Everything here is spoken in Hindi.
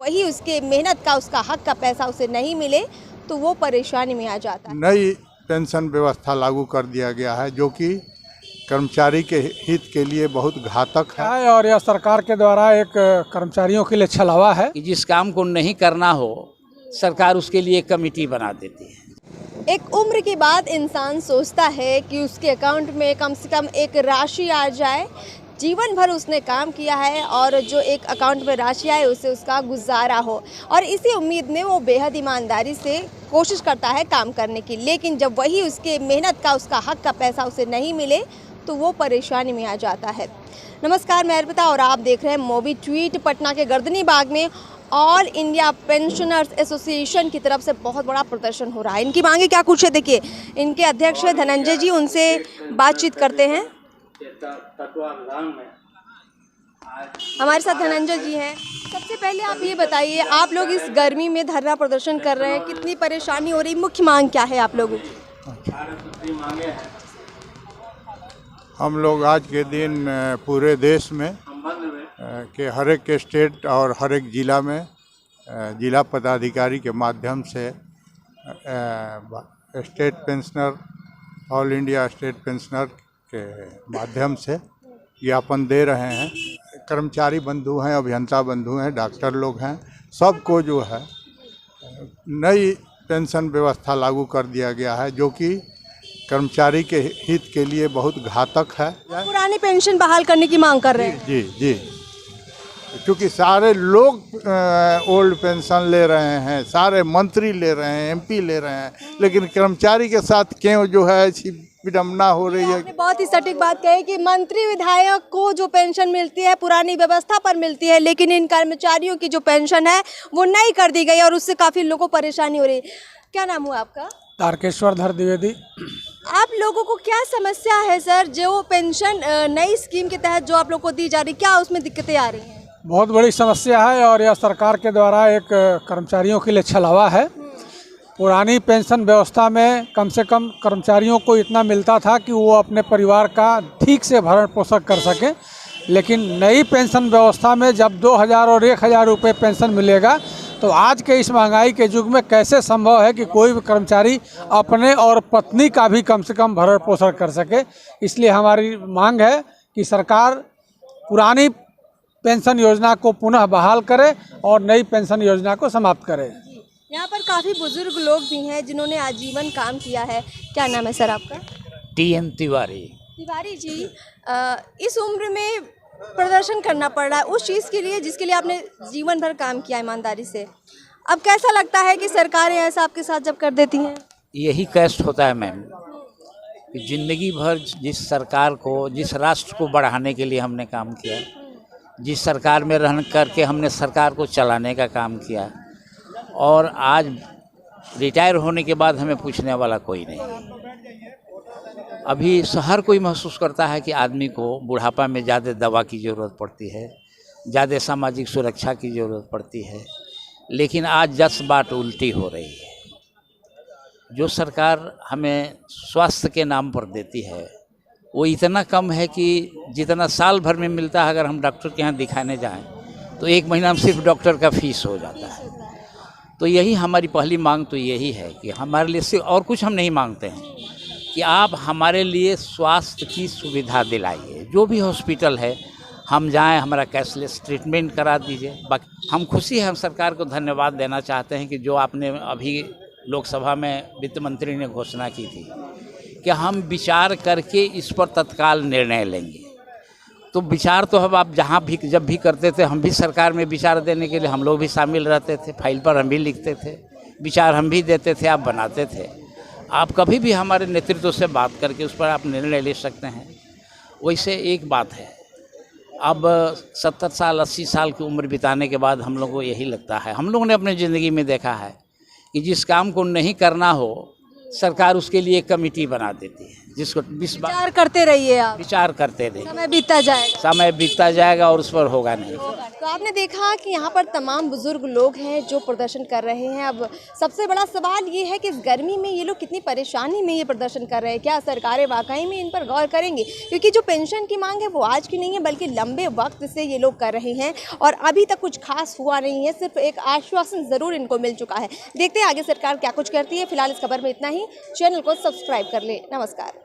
वही उसके मेहनत का, उसका हक का पैसा उसे नहीं मिले तो वो परेशानी में आ जाता है। नई पेंशन व्यवस्था लागू कर दिया गया है जो कि कर्मचारी के हित के लिए बहुत घातक है और यह सरकार के द्वारा एक कर्मचारियों के लिए छलावा है कि जिस काम को नहीं करना हो सरकार उसके लिए एक कमेटी बना देती है। एक उम्र के बाद इंसान सोचता है कि उसके अकाउंट में कम से कम एक राशि आ जाए, जीवन भर उसने काम किया है और जो एक अकाउंट में राशि आए उससे उसका गुजारा हो, और इसी उम्मीद में वो बेहद ईमानदारी से कोशिश करता है काम करने की। लेकिन जब वही उसके मेहनत का, उसका हक का पैसा उसे नहीं मिले तो वो परेशानी में आ जाता है। नमस्कार, मैं अर्पिता और आप देख रहे हैं मोबी ट्वीट। पटना के गर्दनी बाग में ऑल इंडिया पेंशनर्स एसोसिएशन की तरफ से बहुत बड़ा प्रदर्शन हो रहा है। इनकी मांगे क्या कुछ है, देखिए इनके अध्यक्ष है धनंजय जी, उनसे बातचीत करते हैं। हमारे साथ धनंजय जी हैं। सबसे पहले आप ये बताइए, आप लोग इस गर्मी में धरना प्रदर्शन कर रहे हैं, कितनी परेशानी हो रही, मुख्य मांग क्या है आप लोगों की? हम लोग आज के दिन पूरे देश में के हर एक स्टेट और हर एक ज़िला में जिला पदाधिकारी के माध्यम से state pensioner, all India state pensioner के माध्यम से ज्ञापन दे रहे हैं। कर्मचारी बंधु हैं, अभियंता बंधु हैं, डॉक्टर लोग हैं, सबको जो है नई पेंशन व्यवस्था लागू कर दिया गया है जो कि कर्मचारी के हित के लिए बहुत घातक है। पुरानी पेंशन बहाल करने की मांग कर रहे हैं। जी जी, क्योंकि सारे लोग ओल्ड पेंशन ले रहे हैं, सारे मंत्री ले रहे हैं, एमपी ले रहे हैं, लेकिन कर्मचारी के साथ क्यों जो है ऐसी विडम्बना हो रही है। आपने बहुत ही सटीक बात कही कि मंत्री विधायक को जो पेंशन मिलती है पुरानी व्यवस्था पर मिलती है, लेकिन इन कर्मचारियों की जो पेंशन है वो नई कर दी गई और उससे काफ़ी लोगों को परेशानी हो रही है। क्या नाम हुआ आपका? तारकेश्वर धर द्विवेदी। आप लोगों को क्या समस्या है सर, जो पेंशन नई स्कीम के तहत जो आप लोग को दी जा रही, क्या उसमें दिक्कतें आ रही हैं? बहुत बड़ी समस्या है और यह सरकार के द्वारा एक कर्मचारियों के लिए छलावा है। पुरानी पेंशन व्यवस्था में कम से कम कर्मचारियों को इतना मिलता था कि वो अपने परिवार का ठीक से भरण पोषण कर सकें, लेकिन नई पेंशन व्यवस्था में जब 2000 और 1000 रुपये पेंशन मिलेगा तो आज के इस महंगाई के युग में कैसे संभव है कि कोई भी कर्मचारी अपने और पत्नी का भी कम से कम भरण पोषण कर सके। इसलिए हमारी मांग है कि सरकार पुरानी पेंशन योजना को पुनः बहाल करे और नई पेंशन योजना को समाप्त करे। यहाँ पर काफ़ी बुजुर्ग लोग भी हैं जिन्होंने आजीवन काम किया है। क्या नाम है सर आपका? TN तिवारी। तिवारी जी, इस उम्र में प्रदर्शन करना पड़ रहा है उस चीज़ के लिए जिसके लिए आपने जीवन भर काम किया ईमानदारी से, अब कैसा लगता है कि सरकारें ऐसा आपके साथ जब कर देती हैं? यही कष्ट होता है मैम कि ज़िंदगी भर जिस सरकार को, जिस राष्ट्र को बढ़ाने के लिए हमने काम किया, जिस सरकार में रहने करके हमने सरकार को चलाने का काम किया, और आज रिटायर होने के बाद हमें पूछने वाला कोई नहीं। अभी हर कोई महसूस करता है कि आदमी को बुढ़ापा में ज़्यादा दवा की ज़रूरत पड़ती है, ज़्यादा सामाजिक सुरक्षा की ज़रूरत पड़ती है, लेकिन आज जस बात उल्टी हो रही है। जो सरकार हमें स्वास्थ्य के नाम पर देती है वो इतना कम है कि जितना साल भर में मिलता है अगर हम डॉक्टर के यहाँ दिखाने जाएं तो एक महीना में सिर्फ डॉक्टर का फीस हो जाता है। तो यही हमारी पहली मांग तो यही है कि हमारे लिए सिर्फ, और कुछ हम नहीं मांगते हैं, कि आप हमारे लिए स्वास्थ्य की सुविधा दिलाइए। जो भी हॉस्पिटल है हम जाएं, हमारा कैशलेस ट्रीटमेंट करा दीजिए। बाकी हम खुशी है, हम सरकार को धन्यवाद देना चाहते हैं कि जो आपने अभी लोकसभा में वित्त मंत्री ने घोषणा की थी कि हम विचार करके इस पर तत्काल निर्णय लेंगे। तो विचार तो अब आप जहाँ भी जब भी करते थे, हम भी सरकार में विचार देने के लिए हम लोग भी शामिल रहते थे, फाइल पर हम भी लिखते थे, विचार हम भी देते थे, आप बनाते थे। आप कभी भी हमारे नेतृत्व से बात करके उस पर आप निर्णय ले सकते हैं। वैसे एक बात है, अब 70 साल 80 साल की उम्र बिताने के बाद हम लोगों को यही लगता है, हम लोगों ने अपनी ज़िंदगी में देखा है कि जिस काम को नहीं करना हो सरकार उसके लिए एक कमेटी बना देती है। जिसको विचार करते रहिए आप, विचार करते रहे, समय बीतता जाएगा। समय बीतता जाएगा और उस पर होगा नहीं। तो आपने देखा कि यहाँ पर तमाम बुजुर्ग लोग हैं जो प्रदर्शन कर रहे हैं। अब सबसे बड़ा सवाल ये है कि इस गर्मी में ये लोग कितनी परेशानी में ये प्रदर्शन कर रहे हैं, क्या सरकारें वाकई में इन पर गौर करेंगी? क्योंकि जो पेंशन की मांग है वो आज की नहीं है, बल्कि लंबे वक्त से ये लोग कर रहे हैं और अभी तक कुछ खास हुआ नहीं है, सिर्फ एक आश्वासन ज़रूर इनको मिल चुका है। देखते हैं आगे सरकार क्या कुछ करती है। फिलहाल इस खबर में इतना ही। चैनल को सब्सक्राइब कर लें। नमस्कार।